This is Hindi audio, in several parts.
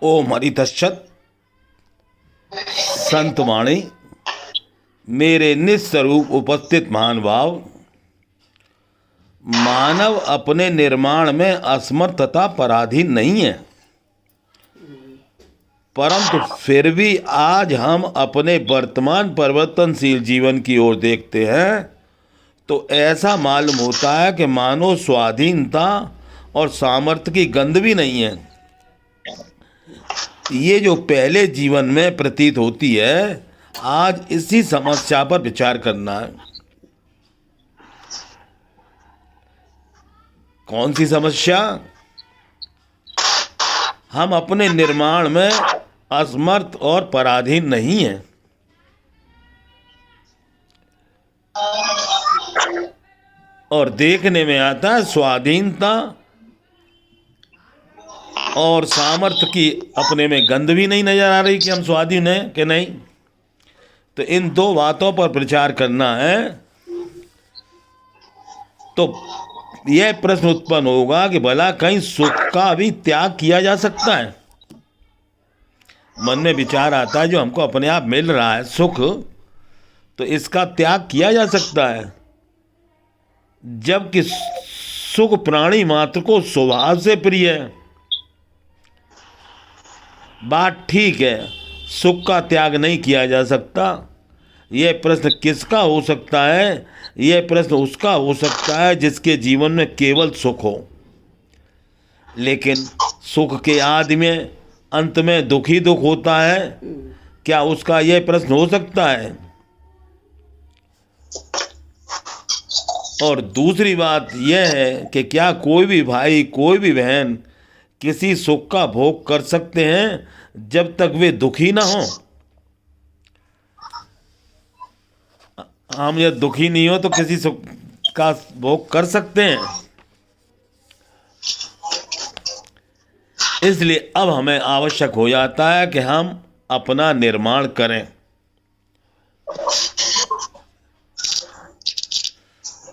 ओम हरि तत्सत। संत वाणी। मेरे निस्वरूप उपस्थित महान भाव, मानव अपने निर्माण में असमर्थ तथा पराधीन नहीं है, परंतु फिर भी आज हम अपने वर्तमान परिवर्तनशील जीवन की ओर देखते हैं तो ऐसा मालूम होता है कि मानो स्वाधीनता और सामर्थ्य की गंध भी नहीं है। ये जो पहले जीवन में प्रतीत होती है, आज इसी समस्या पर विचार करना है। कौन सी समस्या? हम अपने निर्माण में असमर्थ और पराधीन नहीं हैं। और देखने में आता है स्वाधीनता और सामर्थ्य की अपने में गंध भी नहीं नजर आ रही कि हम स्वाधीन हैं कि नहीं। तो इन दो बातों पर विचार करना है। तो यह प्रश्न उत्पन्न होगा कि भला कहीं सुख का भी त्याग किया जा सकता है? मन में विचार आता है जो हमको अपने आप मिल रहा है सुख, तो इसका त्याग किया जा सकता है? जबकि सुख प्राणी मात्र को स्वभाव से प्रिय है। बात ठीक है, सुख का त्याग नहीं किया जा सकता। यह प्रश्न किसका हो सकता है? यह प्रश्न उसका हो सकता है जिसके जीवन में केवल सुख हो, लेकिन सुख के आदि में अंत में दुख ही दुख होता है। क्या उसका यह प्रश्न हो सकता है? और दूसरी बात यह है कि क्या कोई भी भाई, कोई भी बहन किसी सुख का भोग कर सकते हैं जब तक वे दुखी ना हों? हम यह दुखी नहीं हो तो किसी सुख का भोग कर सकते हैं? इसलिए अब हमें आवश्यक हो जाता है कि हम अपना निर्माण करें।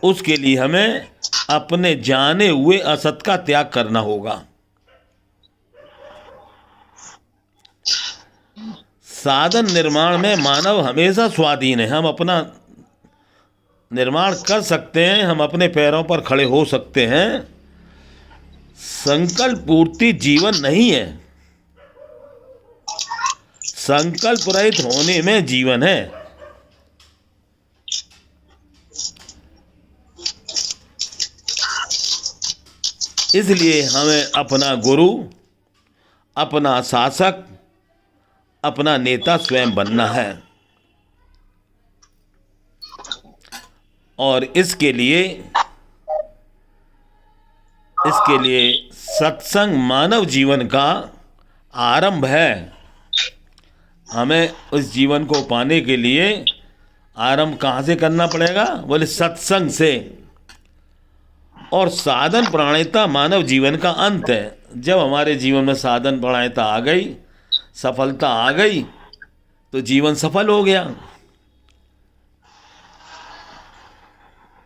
उसके लिए हमें अपने जाने हुए असत का त्याग करना होगा। साधन निर्माण में मानव हमेशा स्वाधीन है। हम अपना निर्माण कर सकते हैं, हम अपने पैरों पर खड़े हो सकते हैं। संकल्प पूर्ति जीवन नहीं है, संकल्प रहित होने में जीवन है। इसलिए हमें अपना गुरु, अपना शासक, अपना नेता स्वयं बनना है। और इसके लिए सत्संग मानव जीवन का आरंभ है। हमें उस जीवन को पाने के लिए आरंभ कहाँ से करना पड़ेगा? बोले सत्संग से। और साधन प्राणिकता मानव जीवन का अंत है। जब हमारे जीवन में साधन प्राणिकता आ गई, सफलता आ गई, तो जीवन सफल हो गया।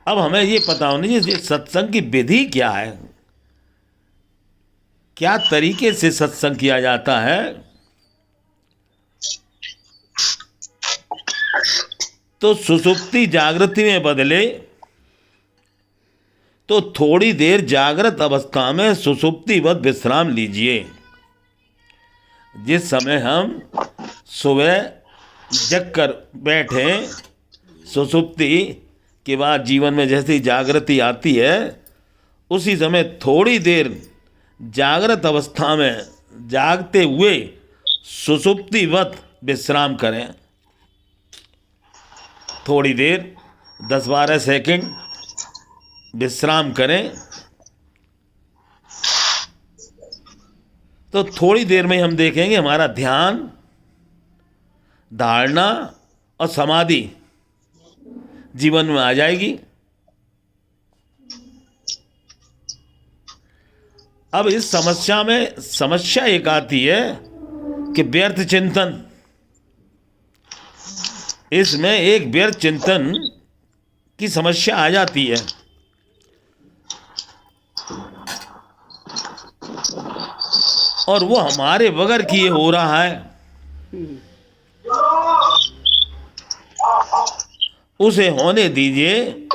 अब हमें ये पता होना चाहिए सत्संग की विधि क्या है, क्या तरीके से सत्संग किया जाता है। तो सुषुप्ति जागृति में बदले तो थोड़ी देर जागृत अवस्था में सुषुप्तिवत विश्राम लीजिए। जिस समय हम सुबह जग कर बैठे, सुषुप्ति के बाद जीवन में जैसी जागृति आती है, उसी समय थोड़ी देर जागृत अवस्था में जागते हुए सुषुप्तिवत विश्राम करें। थोड़ी देर 10-12 सेकंड विश्राम करें। तो थोड़ी देर में हम देखेंगे हमारा ध्यान, धारणा और समाधि जीवन में आ जाएगी। अब इस समस्या एक आती है कि व्यर्थ चिंतन। इसमें एक व्यर्थ चिंतन की समस्या आ जाती है। और वो हमारे बगैर किए हो रहा है, उसे होने दीजिए।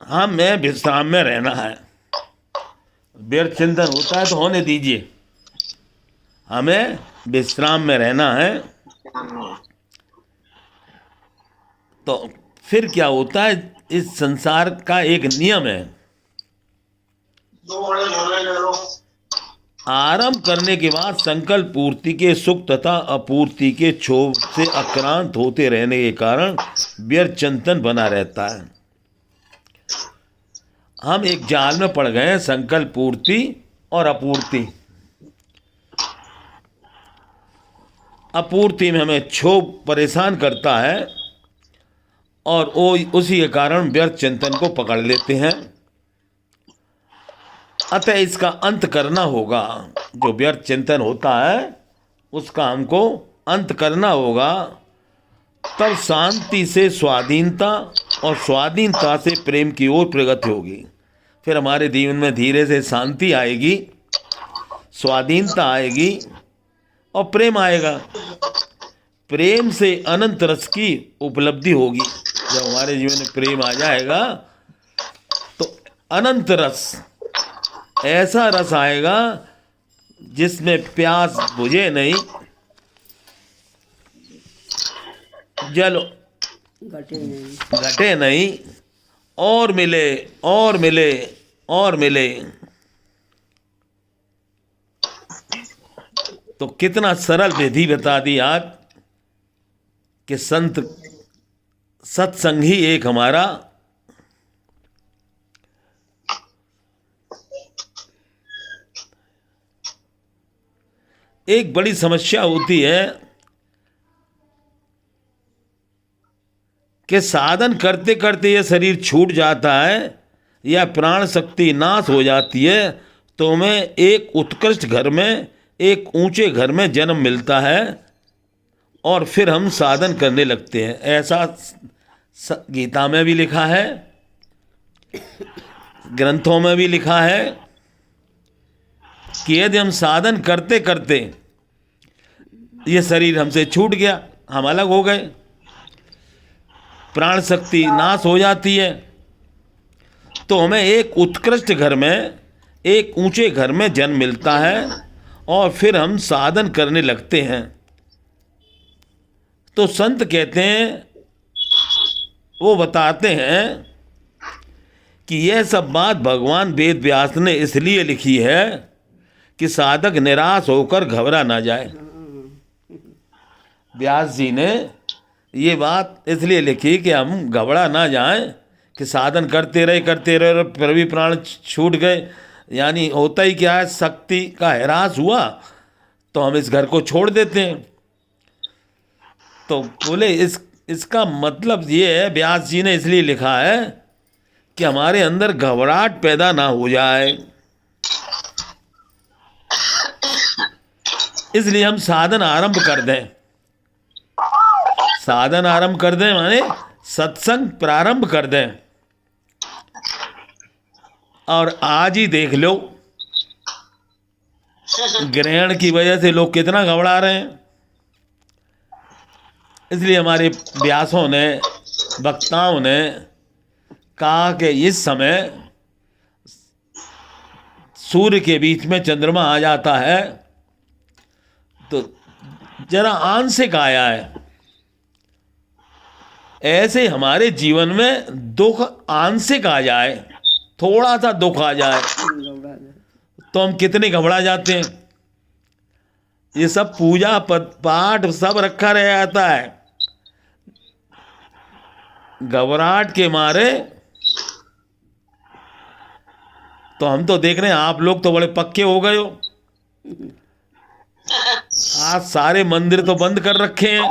हमें विश्राम में रहना है। व्यर्थ चिंतन होता है तो होने दीजिए, हमें विश्राम में रहना है। तो फिर क्या होता है, इस संसार का एक नियम है, आरंभ करने के बाद संकल्प पूर्ति के सुख तथा अपूर्ति के क्षोभ से आक्रांत होते रहने के कारण व्यर्थ चिंतन बना रहता है। हम एक जाल में पड़ गए हैं, संकल्प पूर्ति और अपूर्ति। अपूर्ति में हमें क्षोभ परेशान करता है और वो उसी के कारण व्यर्थ चिंतन को पकड़ लेते हैं। अतः इसका अंत करना होगा। जो व्यर्थ चिंतन होता है उसका हमको अंत करना होगा, तब शांति से स्वाधीनता और स्वाधीनता से प्रेम की ओर प्रगति होगी। फिर हमारे जीवन में धीरे से शांति आएगी, स्वाधीनता आएगी और प्रेम आएगा। प्रेम से अनंत रस की उपलब्धि होगी। जब हमारे जीवन में प्रेम आ जाएगा तो अनंत रस, ऐसा रस आएगा जिसमें प्यास बुझे नहीं, जल घटे नहीं, और मिले और मिले और मिले। तो कितना सरल विधि बता दी आज कि संत सत्संग ही एक हमारा एक बड़ी समस्या होती है कि साधन करते करते ये शरीर छूट जाता है या प्राण शक्ति नाश हो जाती है, तो हमें एक उत्कृष्ट घर में, एक ऊंचे घर में जन्म मिलता है और फिर हम साधन करने लगते हैं। ऐसा गीता में भी लिखा है, ग्रंथों में भी लिखा है कि यदि हम साधन करते करते ये शरीर हमसे छूट गया, हम अलग हो गए, प्राण शक्ति नाश हो जाती है, तो हमें एक उत्कृष्ट घर में, एक ऊंचे घर में जन्म मिलता है और फिर हम साधन करने लगते हैं। तो संत कहते हैं, वो बताते हैं कि यह सब बात भगवान वेद व्यास ने इसलिए लिखी है कि साधक निराश होकर घबरा ना जाए। व्यास जी ने ये बात इसलिए लिखी कि हम घबरा ना जाएं कि साधन करते रहे फिर भी प्राण छूट गए। यानी होता ही क्या है, शक्ति का ह्रास हुआ तो हम इस घर को छोड़ देते हैं। तो बोले इसका मतलब ये है, व्यास जी ने इसलिए लिखा है कि हमारे अंदर घबराहट पैदा ना हो जाए, इसलिए हम साधन आरंभ कर दें। साधन आरंभ कर दें माने सत्संग प्रारंभ कर दें। और आज ही देख लो, ग्रहण की वजह से लोग कितना घबरा रहे हैं। इसलिए हमारे व्यासों ने, वक्ताओं ने कहा कि इस समय सूर्य के बीच में चंद्रमा आ जाता है तो जरा आंशिक आया है, ऐसे हमारे जीवन में दुख आंशिक आ जाए, थोड़ा सा दुख आ जाए तो हम कितने घबरा जाते हैं। ये सब पूजा पाठ सब रखा रह जाता है, घबराहट के मारे। तो हम तो देख रहे हैं, आप लोग तो बड़े पक्के हो गए हो। आज सारे मंदिर तो बंद कर रखे हैं।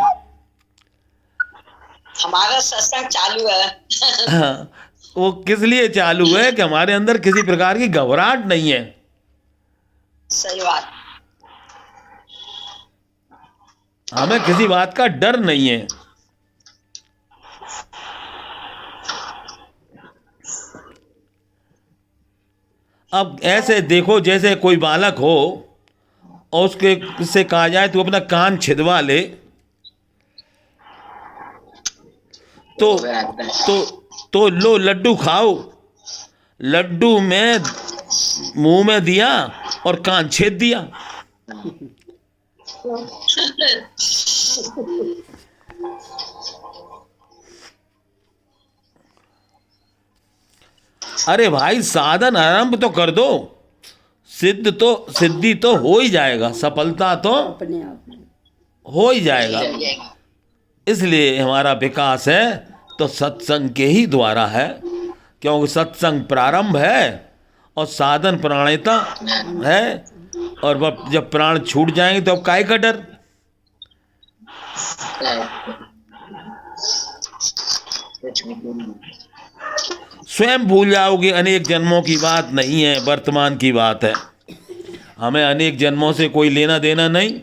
हमारा सत्संग चालू है। हाँ, वो किस लिए चालू है कि हमारे अंदर किसी प्रकार की घबराहट नहीं है। सही बात। हमें किसी बात का डर नहीं है। अब ऐसे देखो जैसे कोई बालक हो और उसके से कहा जाए तो अपना कान छिदवा ले, तो तो तो लो लड्डू खाओ, लड्डू में मुंह में दिया और कान छेद दिया। अरे भाई साधन आरंभ तो कर दो, सिद्धि तो हो ही जाएगा, सफलता तो अपने आप में। हो ही जाएगा। इसलिए हमारा विकास है तो सत्संग के ही द्वारा है, क्योंकि सत्संग प्रारंभ है और साधन प्राणिता है। और जब प्राण छूट जाएंगे तो अब काय का डर। स्वयं भूल जाओगे, अनेक जन्मों की बात नहीं है, वर्तमान की बात है। हमें अनेक जन्मों से कोई लेना देना नहीं,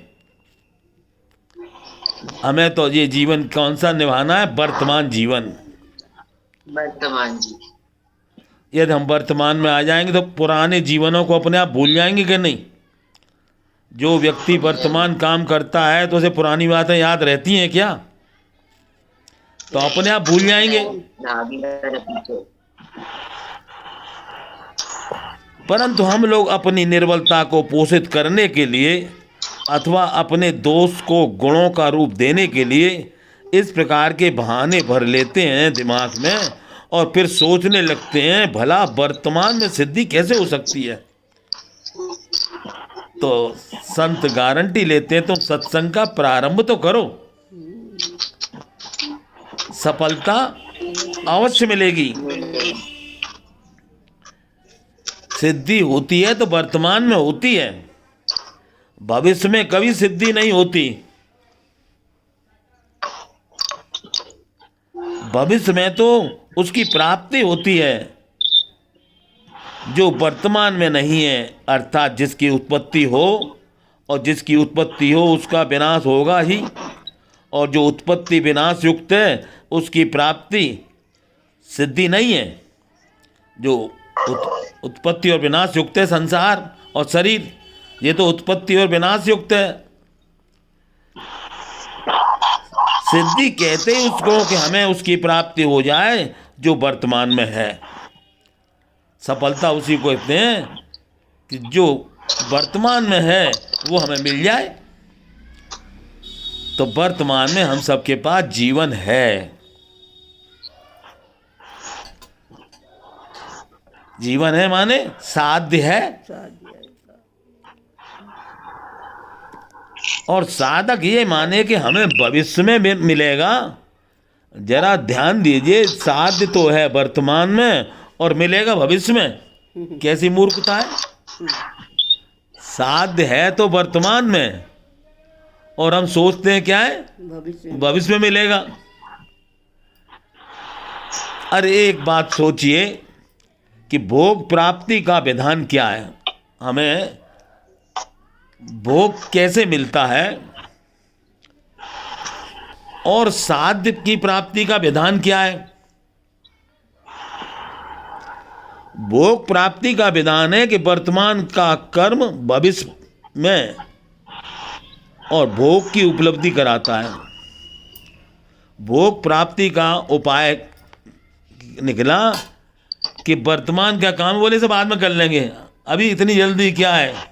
हमें तो ये जीवन कौन सा निभाना है, वर्तमान जीवन। वर्तमान जी। यदि हम वर्तमान में आ जाएंगे तो पुराने जीवनों को अपने आप भूल जाएंगे कि नहीं। जो व्यक्ति वर्तमान काम करता है तो उसे पुरानी बातें याद रहती हैं क्या? तो अपने आप भूल जाएंगे। परंतु हम लोग अपनी निर्बलता को पोषित करने के लिए अथवा अपने दोष को गुणों का रूप देने के लिए इस प्रकार के बहाने भर लेते हैं दिमाग में और फिर सोचने लगते हैं भला वर्तमान में सिद्धि कैसे हो सकती है। तो संत गारंटी लेते हैं, तुम सत्संग का प्रारंभ तो करो, सफलता अवश्य मिलेगी। सिद्धि होती है तो वर्तमान में होती है, भविष्य में कभी सिद्धि नहीं होती। भविष्य में तो उसकी प्राप्ति होती है जो वर्तमान में नहीं है, अर्थात जिसकी उत्पत्ति हो, और जिसकी उत्पत्ति हो उसका विनाश होगा ही, और जो उत्पत्ति विनाश युक्त है उसकी प्राप्ति सिद्धि नहीं है। जो उत्पत्ति और विनाश युक्त है संसार और शरीर, ये तो उत्पत्ति और विनाश युक्त है। सिद्धि कहते ही उसको कि हमें उसकी प्राप्ति हो जाए जो वर्तमान में है। सफलता उसी को कहते हैं कि जो वर्तमान में है वो हमें मिल जाए। तो वर्तमान में हम सबके पास जीवन है। जीवन है माने साध्य है, और साधक ये माने कि हमें भविष्य में मिलेगा। जरा ध्यान दीजिए, साध्य तो है वर्तमान में और मिलेगा भविष्य में। कैसी मूर्खता है। साध्य है तो वर्तमान में और हम सोचते हैं क्या है, भविष्य में मिलेगा। अरे एक बात सोचिए कि भोग प्राप्ति का विधान क्या है, हमें भोग कैसे मिलता है, और साध्य की प्राप्ति का विधान क्या है। भोग प्राप्ति का विधान है कि वर्तमान का कर्म भविष्य में और भोग की उपलब्धि कराता है। भोग प्राप्ति का उपाय निकला कि वर्तमान का काम बोले से बाद में कर लेंगे, अभी इतनी जल्दी क्या है।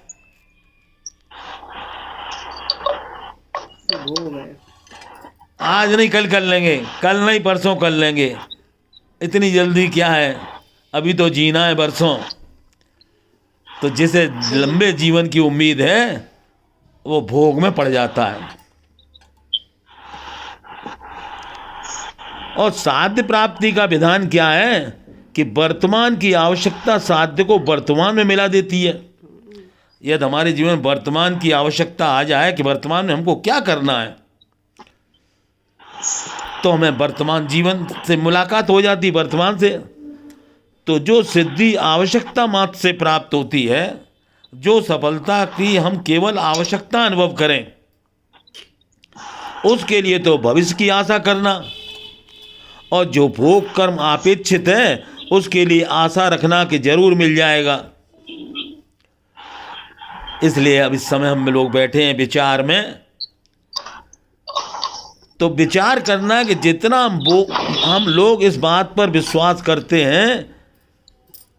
आज नहीं कल कर लेंगे, कल नहीं परसों कर लेंगे, इतनी जल्दी क्या है, अभी तो जीना है बरसों। तो जिसे लंबे जीवन की उम्मीद है वो भोग में पड़ जाता है। और साध्य प्राप्ति का विधान क्या है कि वर्तमान की आवश्यकता साध्य को वर्तमान में मिला देती है। यदि हमारे जीवन में वर्तमान की आवश्यकता आ जाए कि वर्तमान में हमको क्या करना है, तो हमें वर्तमान जीवन से मुलाकात हो जाती, वर्तमान से। तो जो सिद्धि आवश्यकता मात्र से प्राप्त होती है, जो सफलता की हम केवल आवश्यकता अनुभव करें, उसके लिए तो भविष्य की आशा करना, और जो भोग कर्म अपेक्षित है उसके लिए आशा रखना कि जरूर मिल जाएगा। इसलिए अब इस समय हम लोग बैठे हैं विचार में। तो विचार करना कि जितना हम लोग इस बात पर विश्वास करते हैं,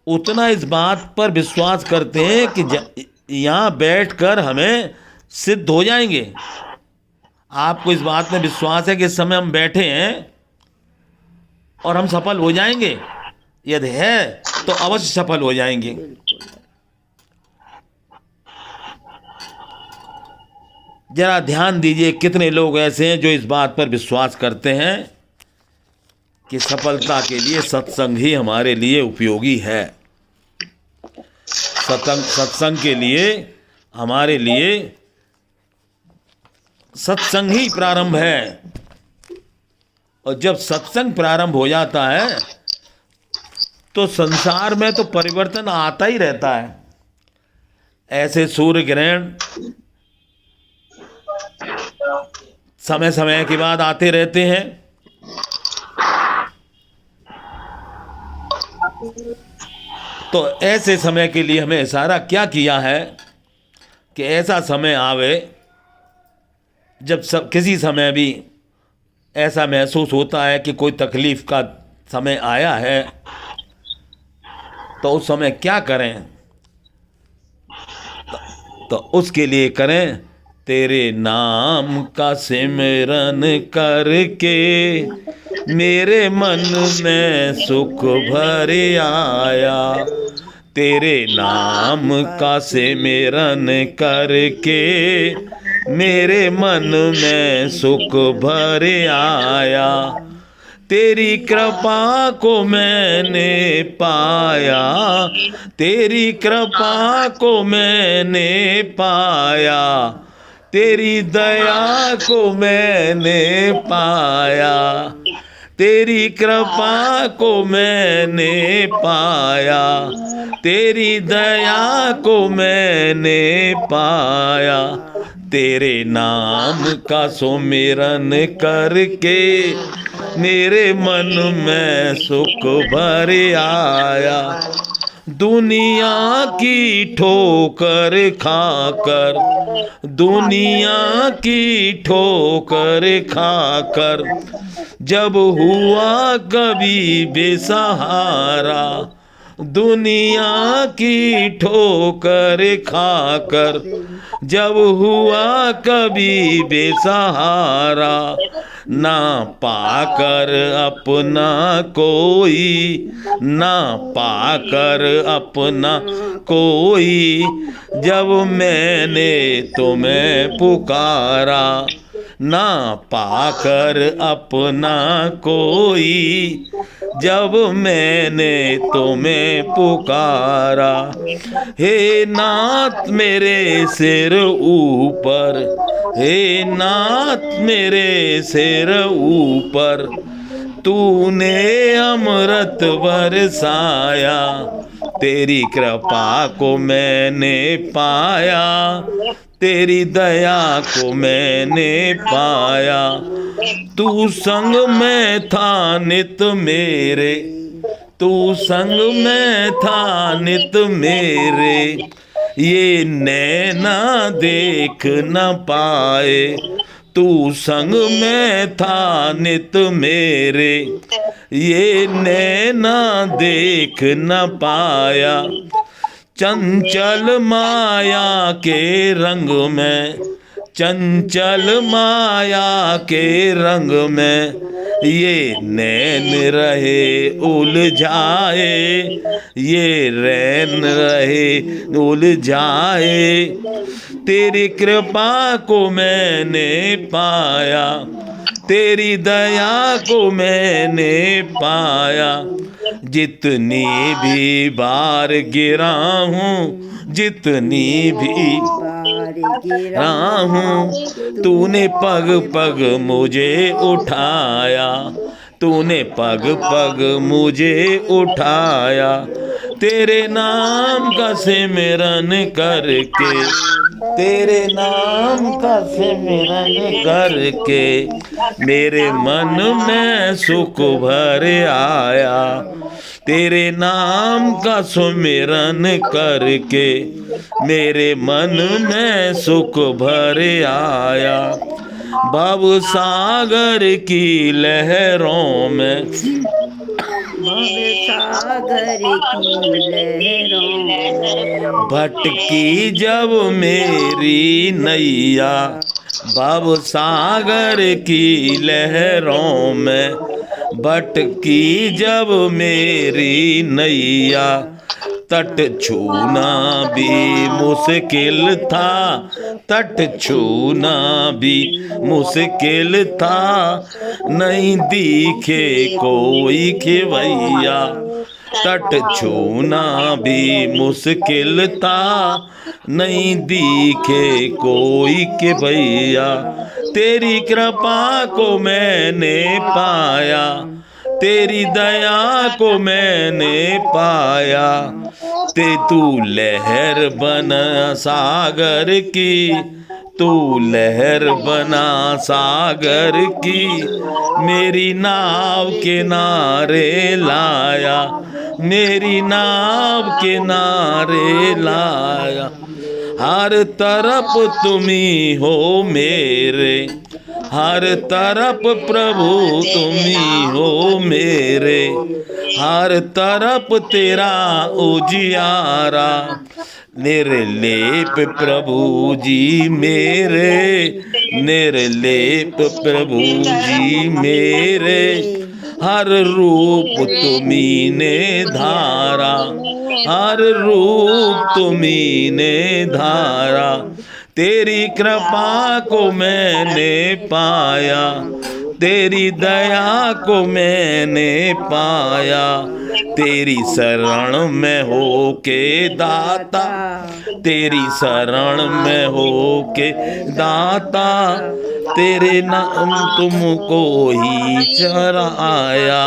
उतना इस बात पर विश्वास करते हैं कि यहाँ बैठकर हमें सिद्ध हो जाएंगे। आपको इस बात में विश्वास है कि इस समय हम बैठे हैं और हम सफल हो जाएंगे? यदि है तो अवश्य सफल हो जाएंगे। जरा ध्यान दीजिए, कितने लोग ऐसे हैं जो इस बात पर विश्वास करते हैं कि सफलता के लिए सत्संग ही हमारे लिए उपयोगी है। सत्संग के लिए हमारे लिए सत्संग ही प्रारंभ है। और जब सत्संग प्रारंभ हो जाता है तो संसार में तो परिवर्तन आता ही रहता है। ऐसे सूर्य ग्रहण समय समय के बाद आते रहते हैं। तो ऐसे समय के लिए हमें इशारा क्या किया है कि ऐसा समय आवे जब किसी समय भी ऐसा महसूस होता है कि कोई तकलीफ का समय आया है, तो उस समय क्या करें? तो उसके लिए करें, तेरे नाम का सिमरन करके मेरे मन में सुख भर आया। तेरे नाम का सिमरन करके मेरे मन में सुख भर आया। तेरी कृपा को मैंने पाया, तेरी कृपा को मैंने पाया, तेरी दया को मैंने पाया, तेरी कृपा को मैंने पाया, तेरी दया को मैंने पाया। तेरे नाम का सुमिरन करके मेरे मन में सुख भर आया। दुनिया की ठोकर खाकर, दुनिया की ठोकर खाकर जब हुआ कभी बेसहारा, दुनिया की ठोकर खाकर जब हुआ कभी बेसहारा, ना पाकर अपना कोई, ना पाकर अपना कोई, जब मैंने तुम्हें पुकारा, ना पाकर अपना कोई, जब मैंने तुम्हें पुकारा। हे नाथ मेरे सिर ऊपर, हे नाथ मेरे सिर ऊपर, तूने अमृत बरसाया। तेरी कृपा को मैंने पाया, तेरी दया को मैंने पाया। तू संग में था नित मेरे, तू संग में था नित मेरे, ये नैना देख न पाए। तू संग में था नित मेरे, ये नैना देख न पाया। चंचल माया के रंग में, चंचल माया के रंग में, ये नैन रहे उलझाए, ये रैन रहे उलझाए। तेरी कृपा को मैंने पाया, तेरी दया को मैंने पाया। जितनी भी बार गिरा हूँ, जितनी भी गिरा हूँ, तूने पग पग मुझे उठाया, तूने पग पग मुझे उठाया। तेरे नाम का सिमरन करके, तेरे नाम का सिमरन करके मेरे मन में सुख भर आया। तेरे नाम का सुमिरन करके मेरे मन में सुख भर आया। भव सागर की लहरों में भव सागर की लहरों में भटकी जब मेरी नैया। भव सागर की लहरों में भटकी जब मेरी नैया। तट छूना भी मुश्किल था, तट छूना भी मुश्किल था, नहीं दिखे कोई खेवैया। तट छूना भी मुश्किल था, नहीं दिखे कोई के भैया। तेरी कृपा को मैंने पाया, तेरी दया को मैंने पाया। ते तू लहर बना सागर की, तू लहर बना सागर की, मेरी नाव किनारे लाया, मेरी नाव किनारे लाया। हर तरफ तुम ही हो मेरे, हर तरफ प्रभु तुम ही हो मेरे, हर तरफ तेरा उजियारा। निर्लेप प्रभु जी मेरे, निर्लेप प्रभु जी मेरे, हर रूप तुम्ही ने धारा, हर रूप तुम्ही ने धारा। तेरी कृपा को मैंने पाया, तेरी दया को मैंने पाया। तेरी शरण में हो के दाता, तेरी शरण में हो के दाता, तेरे नाम तुमको ही चढ़ाया।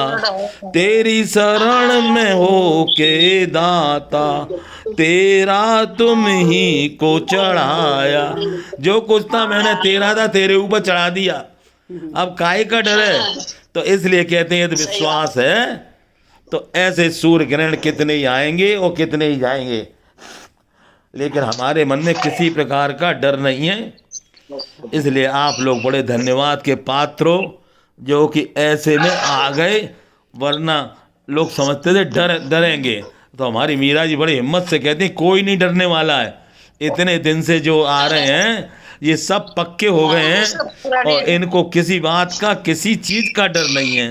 तेरी शरण में हो के दाता, तेरा तुम ही को चढ़ाया। जो कुछ था मैंने तेरा था तेरे ऊपर चढ़ा दिया, अब काहे का डर है। तो इसलिए कहते हैं तो विश्वास है तो ऐसे सूर्य ग्रहण कितने ही आएंगे और कितने ही जाएंगे, लेकिन हमारे मन में किसी प्रकार का डर नहीं है। इसलिए आप लोग बड़े धन्यवाद के पात्र हो जो कि ऐसे में आ गए, वरना लोग समझते थे डरेंगे। तो हमारी मीरा जी बड़ी हिम्मत से कहती हैं कोई नहीं डरने वाला है। इतने दिन से जो आ रहे हैं ये सब पक्के हो गए हैं और इनको किसी बात का किसी चीज का डर नहीं है,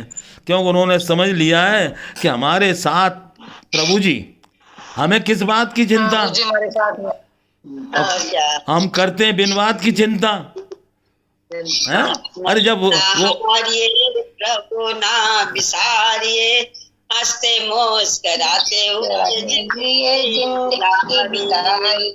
क्योंकि उन्होंने समझ लिया है कि हमारे साथ प्रभु जी, हमें किस बात की चिंता। हमारे साथ में हम करते हैं बिन बात की चिंता है। अरे जब वो प्रभु ना बिसारिए, हंसते मुस्कराते हुए जिंदगी बिताई।